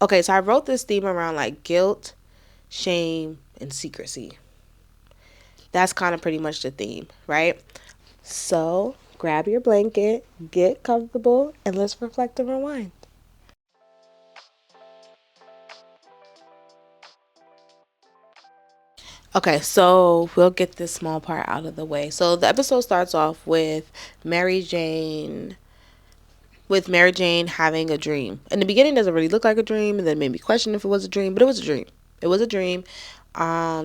Okay, so I wrote this theme around like guilt, shame, and secrecy. That's kind of pretty much the theme, right? So grab your blanket, get comfortable, and let's reflect and rewind. Okay, so we'll get this small part out of the way. So the episode starts off Mary Jane Mary Jane having a dream. In the beginning, it doesn't really look like a dream, and then made me question if it was a dream, but it was a dream. It was a dream.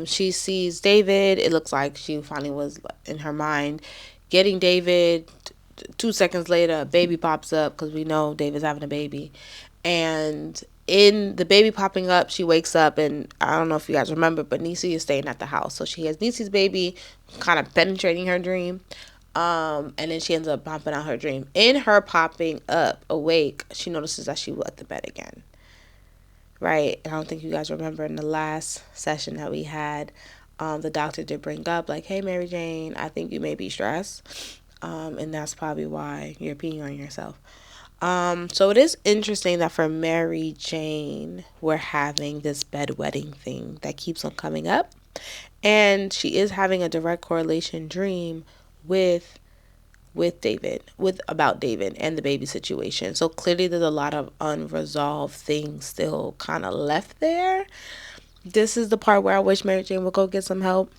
She sees David. It looks like she finally was in her mind getting David. 2 seconds later, a baby pops up because we know David's having a baby, and in the baby popping up, she wakes up, and I don't know if you guys remember, but Niecy is staying at the house, so she has Niecy's baby, kind of penetrating her dream. And then she ends up popping out her dream. In her popping up awake, she notices that she wet the bed again. Right? And I don't think you guys remember in the last session that we had, the doctor did bring up, like, hey, Mary Jane, I think you may be stressed. And that's probably why you're peeing on yourself. So it is interesting that for Mary Jane, we're having this bedwetting thing that keeps on coming up. And she is having a direct correlation dream with David, with about David and the baby situation. So clearly there's a lot of unresolved things still kind of left there. This is the part where I wish Mary Jane would go get some help.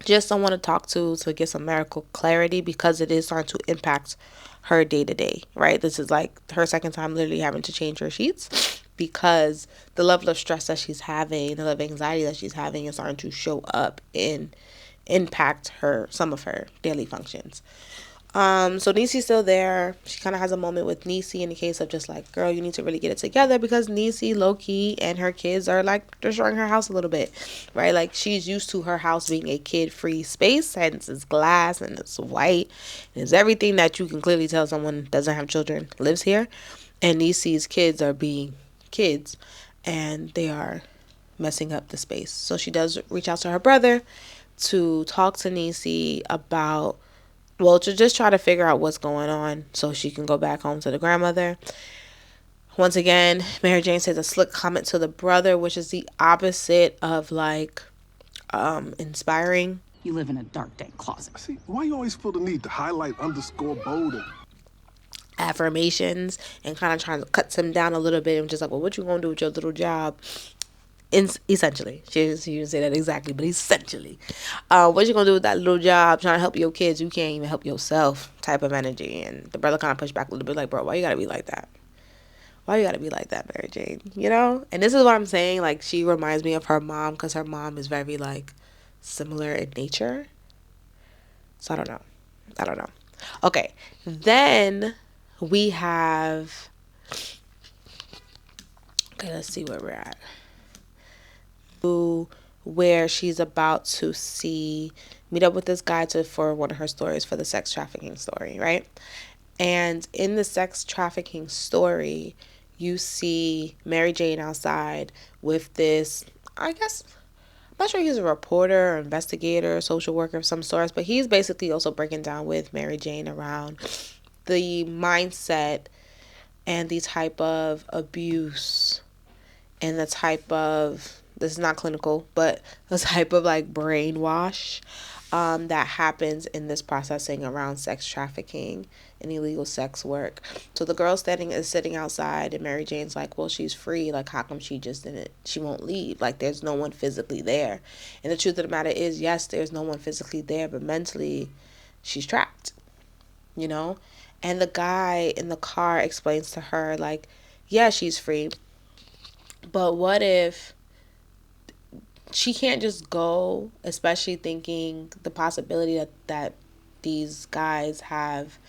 Just someone to talk to get some medical clarity, because it is starting to impact her day to day, right? This is like her second time literally having to change her sheets because the level of stress that she's having, the level of anxiety that she's having is starting to show up and impact some of her daily functions. So Niecy's still there. She kind of has a moment with Niecy in the case of just like, girl, you need to really get it together, because Niecy, low key, and her kids are like destroying her house a little bit, right? Like she's used to her house being a kid-free space, and it's glass and it's white and it's everything that you can clearly tell someone doesn't have children lives here. And Niecy's kids are being kids, and they are messing up the space. So she does reach out to her brother to talk to Niecy about, well, to just try to figure out what's going on so she can go back home to the grandmother. Once again, Mary Jane says a slick comment to the brother, which is the opposite of like inspiring. You live in a dark, dank closet. See, why you always feel the need to highlight, underscore, bold, and Affirmations, and kind of trying to cut him down a little bit, and just like, well, what you gonna do with your little job? Essentially, she didn't say that exactly, but essentially, what you gonna do with that little job trying to help your kids? You can't even help yourself, type of energy. And the brother kind of pushed back a little bit, like, bro, why you gotta be like that? Why you gotta be like that, Mary Jane? You know? And this is what I'm saying. Like, she reminds me of her mom, because her mom is very, like, similar in nature. So I don't know. Okay. Then we have. Okay, let's see where we're at. Where she's about to meet up with this guy for one of her stories, for the sex trafficking story, right? And in the sex trafficking story, you see Mary Jane outside with this, I guess, I'm not sure he's a reporter or investigator or social worker of some sorts, but he's basically also breaking down with Mary Jane around the mindset and the type of abuse and the type of, this is not clinical, but the type of like brainwash that happens in this processing around sex trafficking and illegal sex work. So the girl is sitting outside, and Mary Jane's like, well, she's free. Like, how come she won't leave? Like, there's no one physically there. And the truth of the matter is, yes, there's no one physically there, but mentally she's trapped, you know? And the guy in the car explains to her, like, yeah, she's free, but what if she can't just go, especially thinking the possibility that these guys have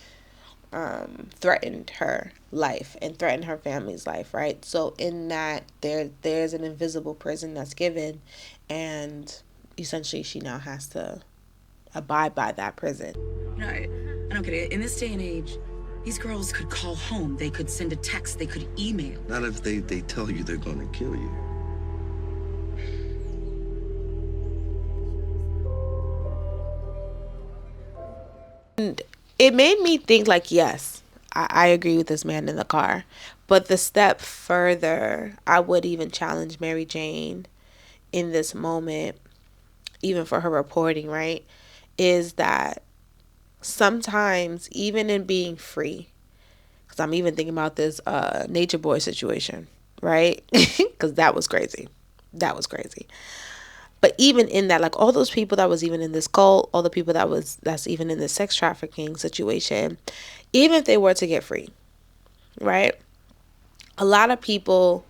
threatened her life and threatened her family's life, right? So in that, there's an invisible prison that's given, and essentially she now has to abide by that prison. I don't get it. In this day and age, these girls could call home. They could send a text. They could email. Not if they tell you they're going to kill you. And it made me think, like, yes, I agree with this man in the car, But the step further, I would even challenge Mary Jane in this moment, even for her reporting, right, is that sometimes, even in being free, because I'm even thinking about this Nature Boy situation, right? Because that was crazy. That was crazy. But even in that, like all those people that was even in this cult, all the people that's even in this sex trafficking situation, even if they were to get free, right? A lot of people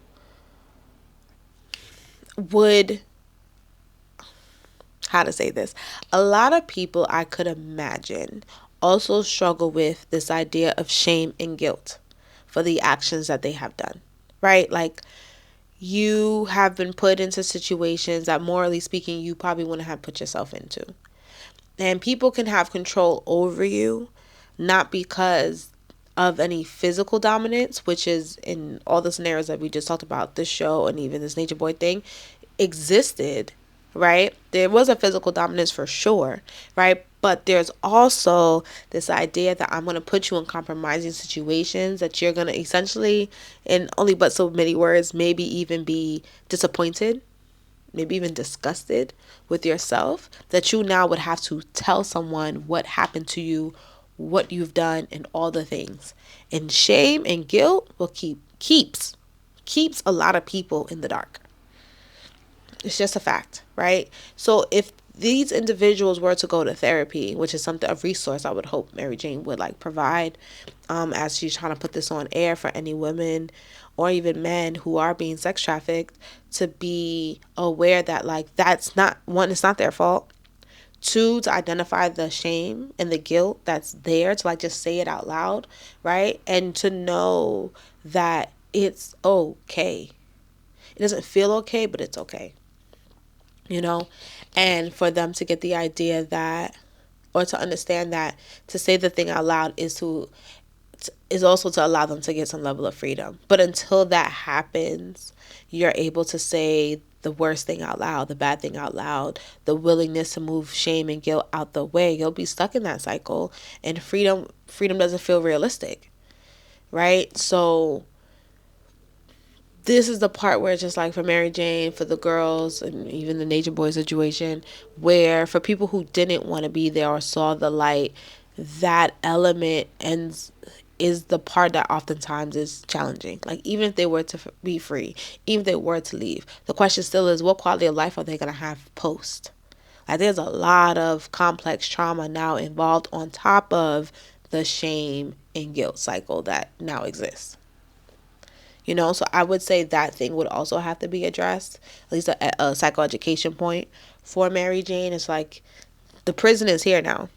would, how to say this? A lot of people, I could imagine, also struggle with this idea of shame and guilt for the actions that they have done, right? Like, you have been put into situations that, morally speaking, you probably wouldn't have put yourself into. And people can have control over you, not because of any physical dominance, which is in all the scenarios that we just talked about, this show and even this Nature Boy thing existed, right? There was a physical dominance for sure, right? But there's also this idea that I'm going to put you in compromising situations that you're going to essentially, in only but so many words, maybe even be disappointed, maybe even disgusted with yourself, that you now would have to tell someone what happened to you, what you've done, and all the things. And shame and guilt will keeps a lot of people in the dark. It's just a fact, right? So if these individuals were to go to therapy, which is something, a resource I would hope Mary Jane would like provide, as she's trying to put this on air for any women or even men who are being sex trafficked, to be aware that, like, that's not, one, it's not their fault. Two, to identify the shame and the guilt that's there, to like just say it out loud, right? And to know that it's okay. It doesn't feel okay, but it's okay. You know, and for them to get the idea that, or to understand that, to say the thing out loud is also to allow them to get some level of freedom. But until that happens, you're able to say the worst thing out loud, the bad thing out loud, the willingness to move shame and guilt out the way. You'll be stuck in that cycle, and freedom doesn't feel realistic, right? So this is the part where it's just like, for Mary Jane, for the girls, and even the Nature Boy situation, where for people who didn't want to be there or saw the light, that element is the part that oftentimes is challenging. Like, even if they were to be free, even if they were to leave, the question still is, what quality of life are they going to have post? Like, there's a lot of complex trauma now involved on top of the shame and guilt cycle that now exists. You know, so I would say that thing would also have to be addressed, at least a psychoeducation point for Mary Jane. It's like, the prison is here now.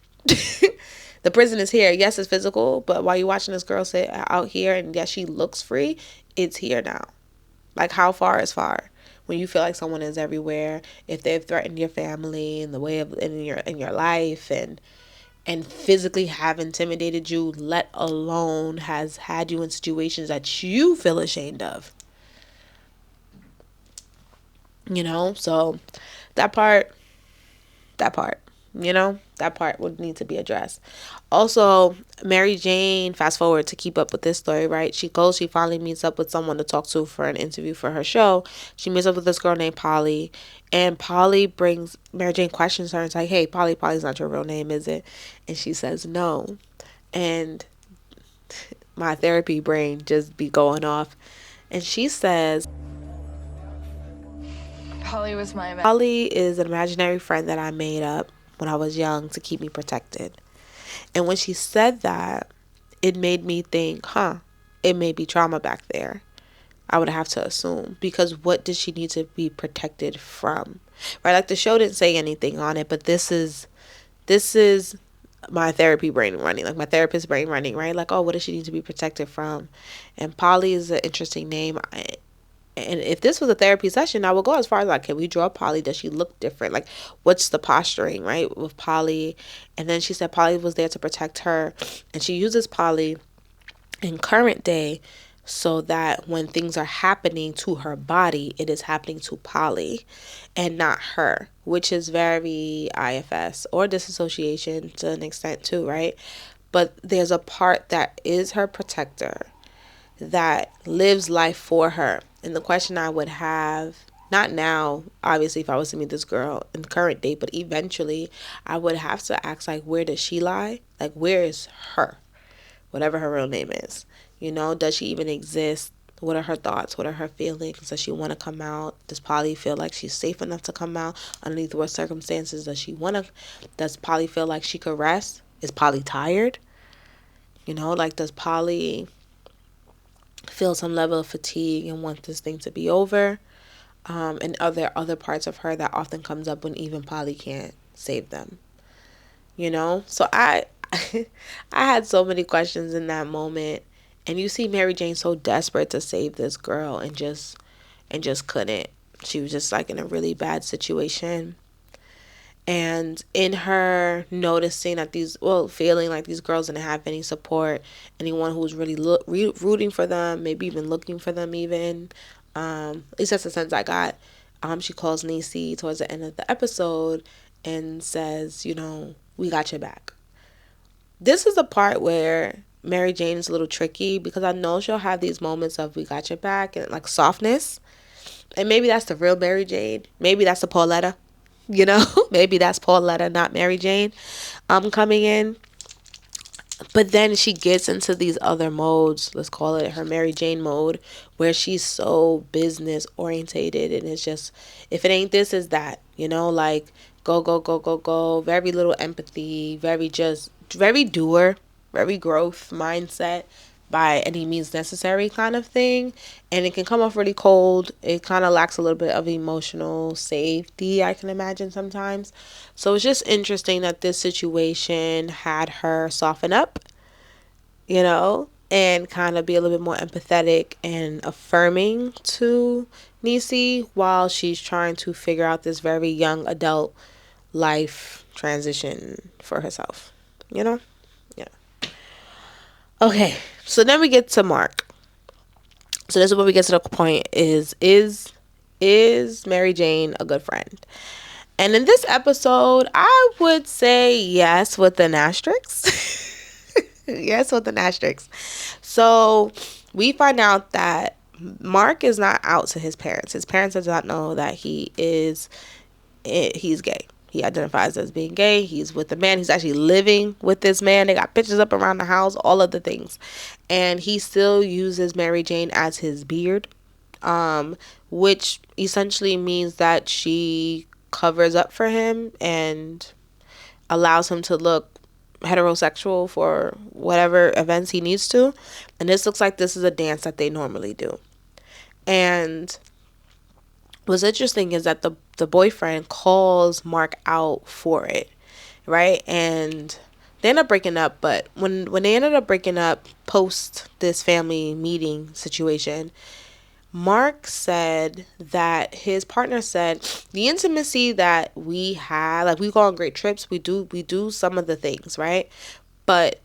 The prison is here. Yes, it's physical, but while you're watching this girl sit out here, and yes, she looks free, it's here now. Like, how far is far? When you feel like someone is everywhere, if they've threatened your family in the way of in your life, and physically have intimidated you, let alone has had you in situations that you feel ashamed of. You know, so that part, you know, that part would need to be addressed. Also, Mary Jane, fast forward to keep up with this story, right? She finally meets up with someone to talk to for an interview for her show. She meets up with this girl named Polly, and Polly brings, Mary Jane questions her and is like, hey, Polly's not your real name, is it? And she says no. And my therapy brain just be going off. And she says, Polly is an imaginary friend that I made up when I was young to keep me protected. And when she said that, it made me think, it may be trauma back there. I would have to assume, because what did she need to be protected from? Right? Like, the show didn't say anything on it, but this is my therapy brain running, like my therapist brain running, right? Like, oh, what does she need to be protected from? And Polly is an interesting name. And if this was a therapy session, I would go as far as, like, can we draw Polly? Does she look different? Like, what's the posturing, right, with Polly? And then she said Polly was there to protect her. And she uses Polly in current day so that when things are happening to her body, it is happening to Polly and not her, which is very IFS or disassociation to an extent too, right? But there's a part that is her protector that lives life for her. And the question I would have, not now, obviously, if I was to meet this girl in the current date, but eventually, I would have to ask, like, where does she lie? Like, where is her? Whatever her real name is. You know, does she even exist? What are her thoughts? What are her feelings? Does she want to come out? Does Polly feel like she's safe enough to come out? Underneath what circumstances does she want to? Does Polly feel like she could rest? Is Polly tired? You know, like, does Polly feel some level of fatigue and want this thing to be over? And are there other parts of her that often comes up when even Polly can't save them? You know? So I had so many questions in that moment. And you see Mary Jane so desperate to save this girl and just couldn't. She was just like in a really bad situation. And in her noticing that feeling like these girls didn't have any support, anyone who was really rooting for them, maybe even looking for them even, at least that's the sense I got. She calls Niecy towards the end of the episode and says, you know, we got your back. This is the part where Mary Jane is a little tricky, because I know she'll have these moments of we got your back and like softness. And maybe that's the real Mary Jane. Maybe that's the Pauletta. You know, maybe that's Pauletta, not Mary Jane, coming in. But then she gets into these other modes, let's call it her Mary Jane mode, where she's so business orientated, and it's just, if it ain't this, is that, you know, like go, go, go, go, go, very little empathy, very doer, very growth mindset, by any means necessary kind of thing. And it can come off really cold. It kind of lacks a little bit of emotional safety, I can imagine sometimes. So it's just interesting that this situation had her soften up, you know, and kind of be a little bit more empathetic and affirming to Niecy while she's trying to figure out this very young adult life transition for herself, you know? Yeah. Okay, so then we get to Mark. So this is where we get to the point is Mary Jane a good friend? And in this episode, I would say yes with an asterisk. Yes with an asterisk. So we find out that Mark is not out to his parents. His parents does not know that he's gay. He identifies as being gay. He's with a man. He's actually living with this man. They got pictures up around the house, all of the things. And he still uses Mary Jane as his beard, which essentially means that she covers up for him and allows him to look heterosexual for whatever events he needs to. And this looks like this is a dance that they normally do. And what's interesting is that the boyfriend calls Mark out for it, right? And they end up breaking up, but when they ended up breaking up post this family meeting situation, Mark said that his partner said the intimacy that we had, like, we go on great trips, we do some of the things, right? But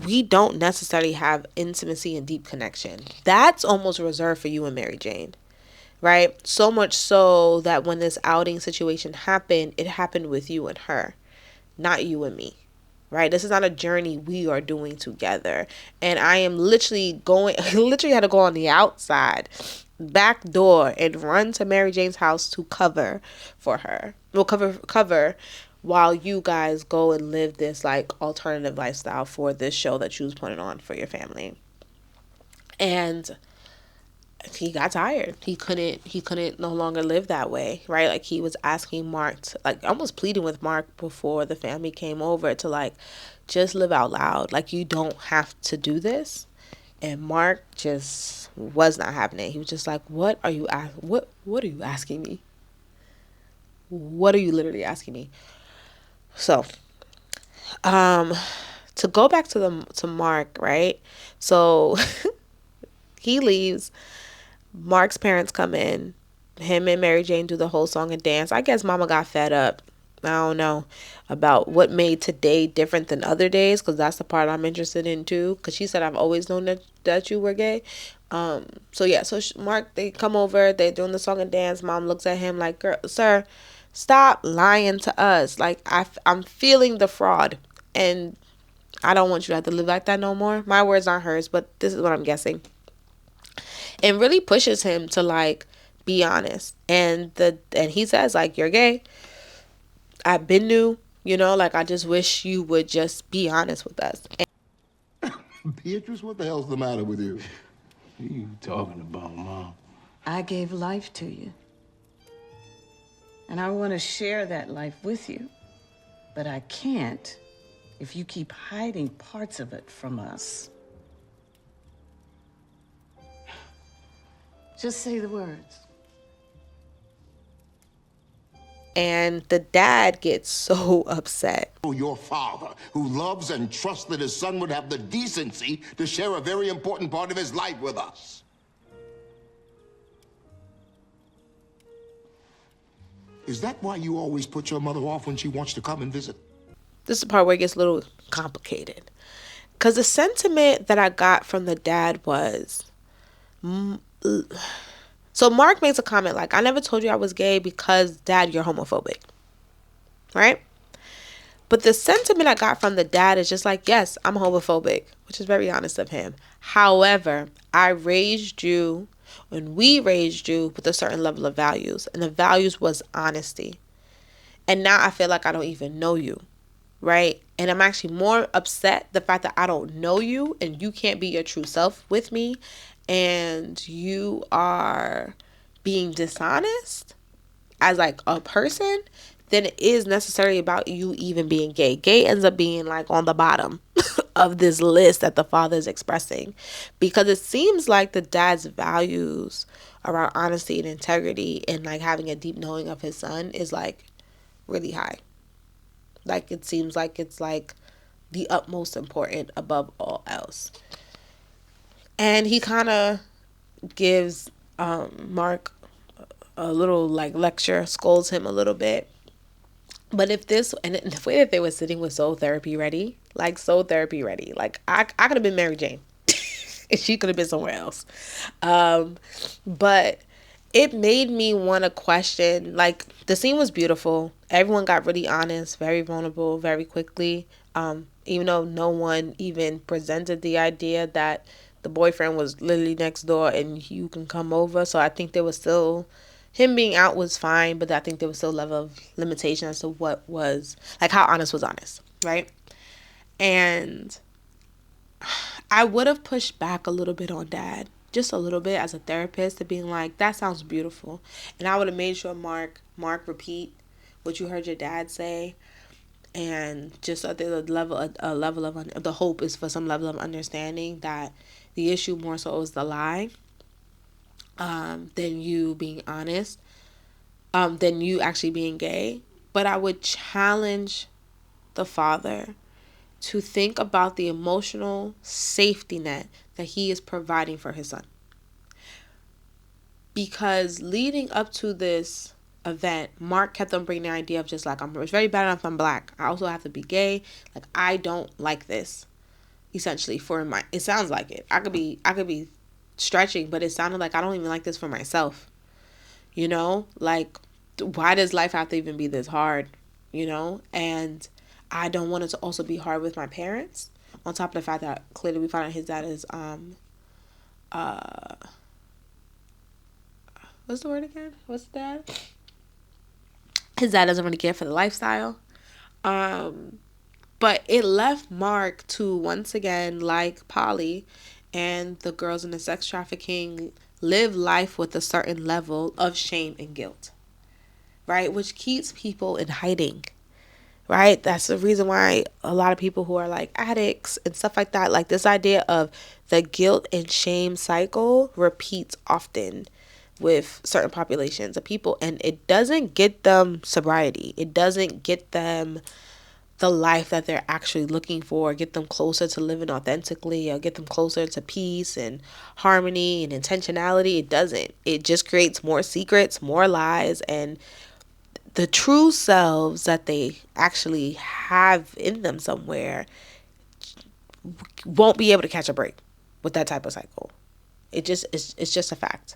we don't necessarily have intimacy and deep connection. That's almost reserved for you and Mary Jane. Right? So much so that when this outing situation happened, it happened with you and her, not you and me. Right? This is not a journey we are doing together. And I am literally had to go on the outside, back door, and run to Mary Jane's house to cover for her. Well, cover while you guys go and live this like alternative lifestyle for this show that you was putting on for your family. And he got tired. He couldn't no longer live that way, right? Like, he was asking Mark to, like, almost pleading with Mark before the family came over to, like, just live out loud. Like, you don't have to do this. And Mark just was not having it. He was just like, what are you asking me? What are you literally asking me? So, to go back to Mark, right? So he leaves. Mark's parents come in. Him and Mary Jane do the whole song and dance. I guess mama got fed up. I don't know about what made today different than other days, because that's the part I'm interested in too, because she said, I've always known that you were gay. So Mark, they come over, they're doing the song and dance. Mom looks at him like, girl, sir, stop lying to us. Like, I'm feeling the fraud, and I don't want you to have to live like that no more. My words aren't hers, but this is what I'm guessing. and really pushes him to like be honest. And he says like, you're gay. I've been new, you know, like I just wish you would just be honest with us. Beatrice, what the hell's the matter with you? What are you talking about, Mom? I gave life to you. And I want to share that life with you. But I can't if you keep hiding parts of it from us. Just say the words. And the dad gets so upset. Your father, who loves and trusts that his son would have the decency to share a very important part of his life with us. Is that why you always put your mother off when she wants to come and visit? This is the part where it gets a little complicated. Because the sentiment that I got from the dad was... So Mark makes a comment like, I never told you I was gay because, Dad, you're homophobic. Right? But the sentiment I got from the dad is just like, yes, I'm homophobic, which is very honest of him. However, I raised you, and we raised you with a certain level of values. And the values was honesty. And now I feel like I don't even know you. Right? And I'm actually more upset the fact that I don't know you and you can't be your true self with me. And you are being dishonest as like a person, then it is necessarily about you even being gay. Gay ends up being like on the bottom of this list that the father is expressing, because it seems like the dad's values around honesty and integrity and like having a deep knowing of his son is like really high. Like it seems like it's like the utmost important above all else. And he kind of gives Mark a little like lecture, scolds him a little bit. But if this, and the way that they were sitting was so therapy ready, like so therapy ready. Like I could have been Mary Jane and she could have been somewhere else. But it made me want to question, like the scene was beautiful. Everyone got really honest, very vulnerable, very quickly. Even though no one even presented the idea that the boyfriend was literally next door and you can come over. So I think there was still, him being out was fine, but I think there was still a level of limitation as to what was, like how honest was honest, right? And I would have pushed back a little bit on dad, just a little bit as a therapist, to being like, that sounds beautiful. And I would have made sure Mark repeat what you heard your dad say. And just a level of the hope is for some level of understanding that the issue more so is the lie, than you being honest, than you actually being gay. But I would challenge the father to think about the emotional safety net that he is providing for his son. Because leading up to this event, Mark kept on bringing the idea of just like, it's very bad enough I'm black, I also have to be gay. Like I don't like this. Essentially, it sounds like it. I could be stretching, but it sounded like I don't even like this for myself. You know, like why does life have to even be this hard? You know, and I don't want it to also be hard with my parents. On top of the fact that clearly we found out his dad is what's the word again? What's the dad? His dad doesn't really care for the lifestyle. But it left Mark to once again, like Polly and the girls in the sex trafficking, live life with a certain level of shame and guilt, right? Which keeps people in hiding, right? That's the reason why a lot of people who are like addicts and stuff like that, like this idea of the guilt and shame cycle repeats often with certain populations of people, and it doesn't get them sobriety. It doesn't get them the life that they're actually looking for, get them closer to living authentically, or get them closer to peace and harmony and intentionality. It doesn't. It just creates more secrets, more lies, and the true selves that they actually have in them somewhere won't be able to catch a break with that type of cycle. It's just a fact.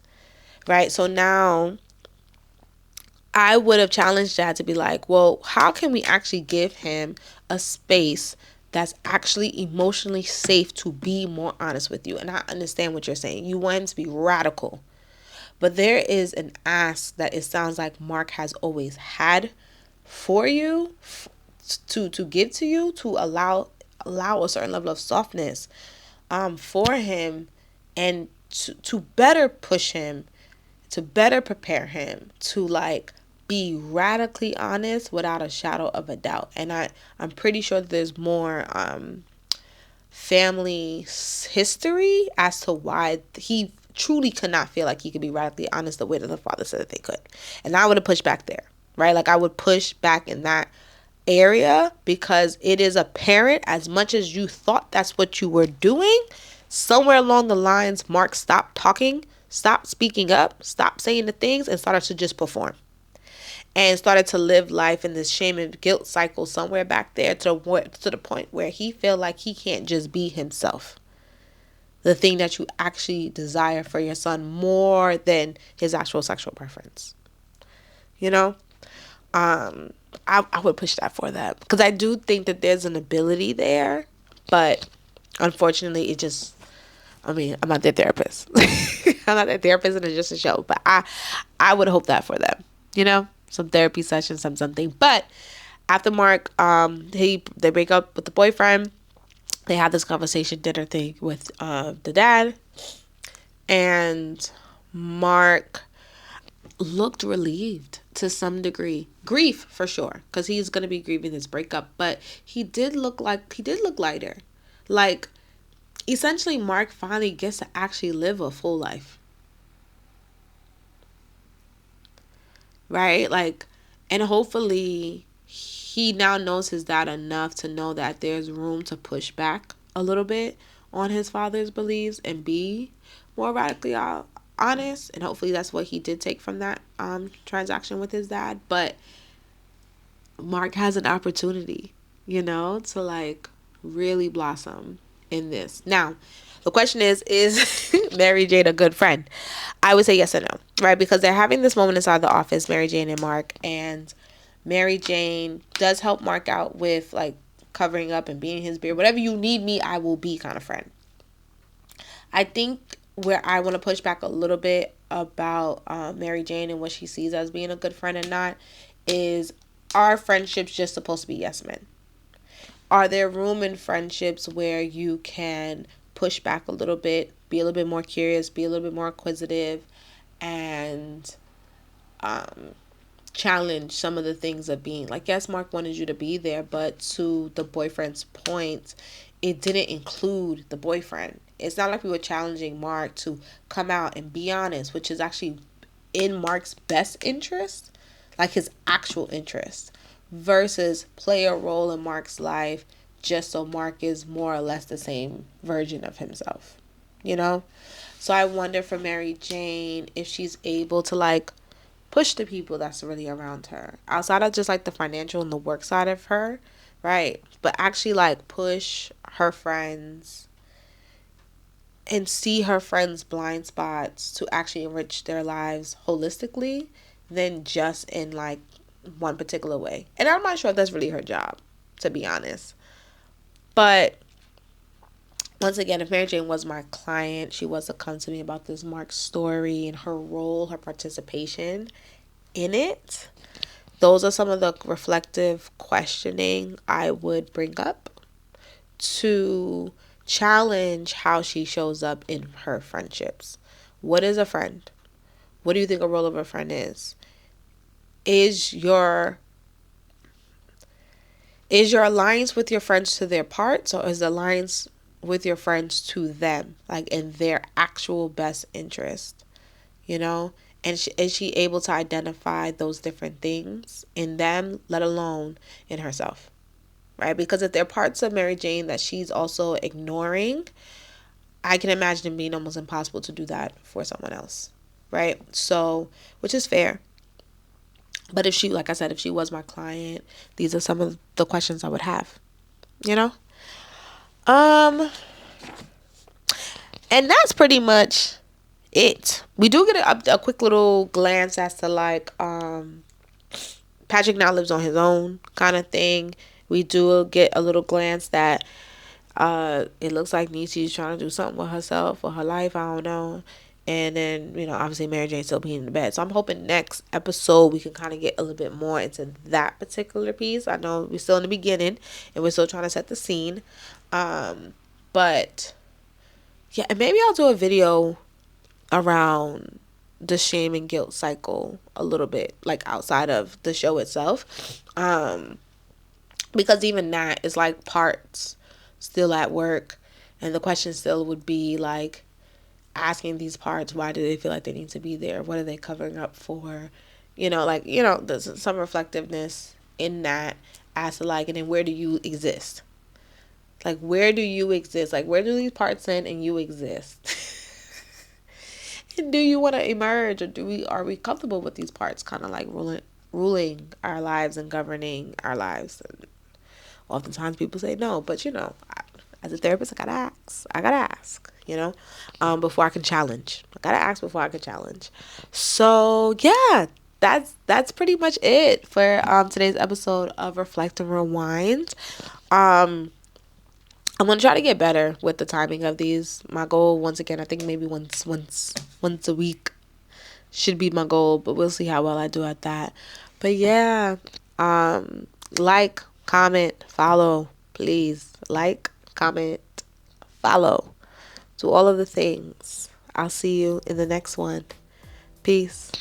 Right? So now I would have challenged Dad to be like, well, how can we actually give him a space that's actually emotionally safe to be more honest with you. And I understand what you're saying. You want him to be radical. But there is an ask that it sounds like Mark has always had for you, to give to you, to allow a certain level of softness for him, and to better push him, to better prepare him to like be radically honest without a shadow of a doubt. And I'm pretty sure that there's more family history as to why he truly could not feel like he could be radically honest the way that the father said that they could. And I would have pushed back there, right? Like I would push back in that area, because it is apparent, as much as you thought that's what you were doing, somewhere along the lines, Mark stopped talking, stopped speaking up, stopped saying the things, and started to just perform. And started to live life in this shame and guilt cycle somewhere back there, to the point where he feel like he can't just be himself. The thing that you actually desire for your son more than his actual sexual preference. You know? I would push that for that. Because I do think that there's an ability there. But unfortunately, I'm not their therapist. I'm not their therapist, and it's just a show. But I would hope that for them. You know? Some therapy sessions, something. But after Mark, they break up with the boyfriend. They have this conversation dinner thing with the dad. And Mark looked relieved to some degree. Grief for sure, because he's going to be grieving this breakup. But he did look lighter. Like, essentially, Mark finally gets to actually live a full life. Right? Like, and hopefully he now knows his dad enough to know that there's room to push back a little bit on his father's beliefs and be more radically honest. And hopefully that's what he did take from that transaction with his dad. But Mark has an opportunity, to like really blossom in this. Now, the question is Mary Jane a good friend? I would say yes or no, right? Because they're having this moment inside the office, Mary Jane and Mark, and Mary Jane does help Mark out with like covering up and being his beard. Whatever you need me, I will be kind of friend. I think where I want to push back a little bit about Mary Jane and what she sees as being a good friend and not is, are friendships just supposed to be yes men? Are there room in friendships where you can push back a little bit, be a little bit more curious, be a little bit more inquisitive, and challenge some of the things of being like, yes, Mark wanted you to be there, but to the boyfriend's point, it didn't include the boyfriend. It's not like we were challenging Mark to come out and be honest, which is actually in Mark's best interest, like his actual interest, versus play a role in Mark's life just so Mark is more or less the same version of himself, So I wonder for Mary Jane if she's able to like push the people that's really around her outside of just like the financial and the work side of her, right? But actually like push her friends and see her friends' blind spots to actually enrich their lives holistically than just in like one particular way. And I'm not sure if that's really her job, to be honest. But once again, if Mary Jane was my client, she was to come to me about this Mark story and her role, her participation in it. Those are some of the reflective questioning I would bring up to challenge how she shows up in her friendships. What is a friend? What do you think a role of a friend is? Is your alliance with your friends to their parts, or is the alliance with your friends to them, like in their actual best interest? And is she able to identify those different things in them, let alone in herself? Right? Because if there are parts of Mary Jane that she's also ignoring, I can imagine it being almost impossible to do that for someone else. Right? So, which is fair. But if she, like I said, if she was my client, these are some of the questions I would have, And that's pretty much it. We do get a quick little glance as to like, Patrick now lives on his own kind of thing. We do get a little glance that it looks like Nietzsche's trying to do something with herself or her life. I don't know. And then, obviously Mary Jane still being in the bed. So I'm hoping next episode we can kind of get a little bit more into that particular piece. I know we're still in the beginning and we're still trying to set the scene. But yeah, and maybe I'll do a video around the shame and guilt cycle a little bit, like outside of the show itself. Because even that is like parts still at work, and the question still would be like asking these parts, why do they feel like they need to be there? What are they covering up for? There's some reflectiveness in that as to like, and then where do you exist? Like, where do you exist? Like, where do these parts end and you exist? And do you want to emerge, or are we comfortable with these parts kind of like ruling our lives and governing our lives? And oftentimes people say no, but as a therapist, I gotta ask, before I can challenge. I gotta ask before I can challenge. So yeah, that's pretty much it for today's episode of Reflect and Rewind. I'm gonna try to get better with the timing of these. My goal, once again, I think maybe once a week should be my goal, but we'll see how well I do at that. But yeah, like, comment, follow, please. Like, comment, follow. Do all of the things. I'll see you in the next one. Peace.